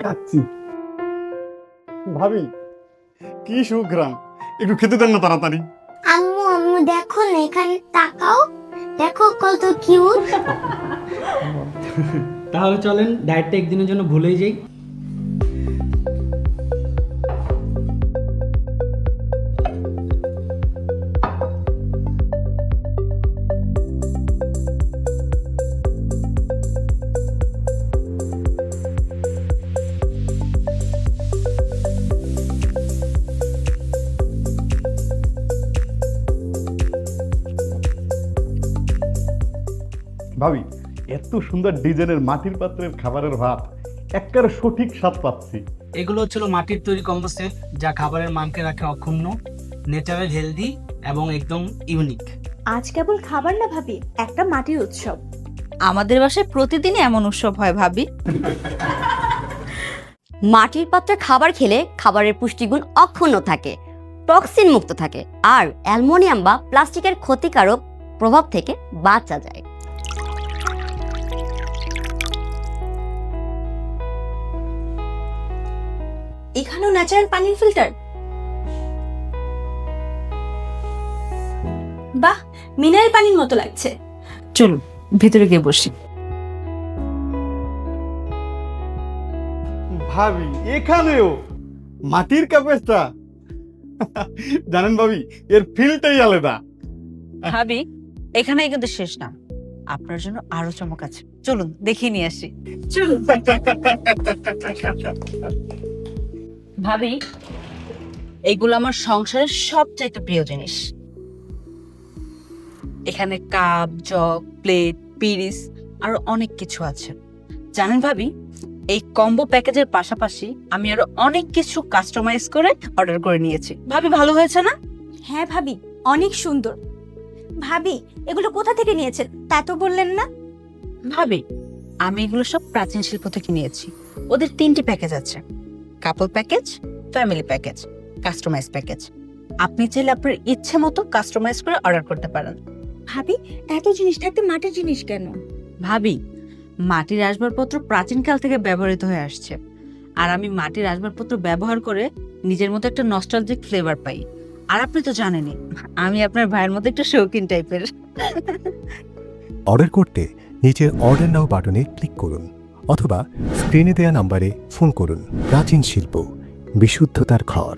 খাচ্ছি। ভাবি কি সুগ্রাম, একটু খেতে দেন না তাড়াতাড়ি। আম্মু আম্মু দেখো না, এখানে তাকাও, দেখো কত কিউট। তাহলে চলেন ডায়েটটা একদিনের জন্য ভুলেই যাই। ভাবি এত সুন্দর ডিজাইনের মাটির পাত্রের খাবারের ভাত, একেবারে সঠিক স্বাদ পাচ্ছি। এগুলো হচ্ছিল মাটির তৈরি কম্বো সেট, যা খাবারের মানকে রাখে অক্ষুণ্ণ, ন্যাচারাল, হেলদি এবং একদম ইউনিক। আজ কেবল খাবার না ভাবি, একটা মাটির উৎসব। আমাদের বাসায় প্রতিদিনই এমন উৎসব হয় ভাবি। মাটির পাত্রে খাবার খেলে খাবারের পুষ্টিগুণ অক্ষুণ্ণ থাকে, টক্সিন মুক্ত থাকে, আর অ্যালুমিনিয়াম বা প্লাস্টিকের ক্ষতিকারক প্রভাব থেকে বাঁচা যায়। এখানেও ন্যাচারাল পানির ফিল্টার। বাহ, মিনারেল পানির মতো লাগছে। চলুন ভেতরে গিয়ে বসি। ভাবি এখানেও মাটির কাপেরটা, জানেন ভাবি এর ফিলটাই আলাদা। ভাবি এখানেই কিন্তু শেষ না, আপনার জন্য আরো চমক আছে, চলুন দেখিয়ে নিয়ে আসি। ভাবি এইগুলো আমার সংসারের সবচাইতে প্রিয় জিনিস। এখানে কাপ, জগ, প্লেট, পিরিস আরো অনেক কিছু আছে। জানেন ভাবি, এই কম্বো প্যাকেজের পাশাপাশি আমি আরো অনেক কিছু কাস্টমাইজ করে অর্ডার করে নিয়েছি। ভাবি ভালো হয়েছে না? হ্যাঁ ভাবি, অনেক সুন্দর। ভাবি এগুলো কোথা থেকে নিয়েছেন তা তো বললেন না। ভাবি আমি এগুলো সব প্রাচীন শিল্প থেকে নিয়েছি। ওদের 3টি প্যাকেজ আছে, couple package, family package, customise package. আপনি চাইলে আপনার ইচ্ছে মতো কাস্টমাইজ করে অর্ডার করতে পারেন। ভাবি এত জিনিস থাকতে মাটির জিনিস কেন? ভাবি মাটির আসবাবপত্র প্রাচীনকাল থেকে ব্যবহৃত হয়ে আসছে, আর আমি মাটির আসবাবপত্র ব্যবহার করে নিজের মতো একটা নস্টালজিক ফ্লেভার পাই। আর আপনি তো জানেনই আমি আপনার ভাইয়ের মতো একটু শৌখিন টাইপের। অর্ডার করতে নিচের অর্ডার নাও বাটনে ক্লিক করুন অথবা স্ক্রিনে দেওয়া নাম্বারে ফোন করুন। প্রাচীন শিল্প, বিশুদ্ধতার ঘর।